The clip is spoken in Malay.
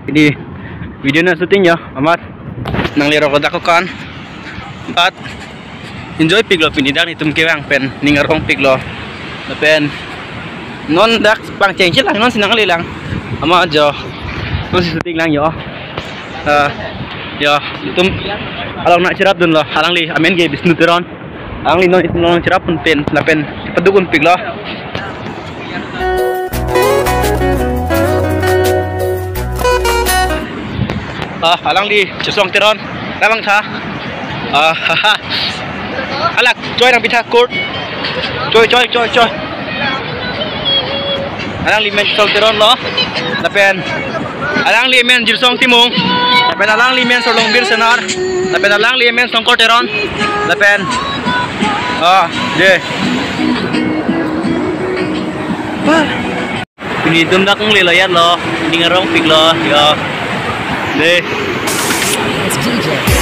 Ini video na syuting ya, amat nang liro ko dako kan. But enjoy piglo pinidang itum kewang pen ningarong piglo. Na pen non dak pang change lang non sinang lang. Ama jo. Non si syuting lang yo. Ya itum alang nak cerap dun lo. Alang li amen ge bisnu teron. Alang li non itum non cerap pun pen la pen pedukun piglo. Alang di cesong teron lamang tha alak coy nang pitha court coy alang li men cesong teron lo lapen alang li men jirsong timung lapen alang li men solong bir senar lapen alang li men songkor teron lapen de ini tum dak ngli lo ya lo ini ngarong pig lo ya. It's DJ.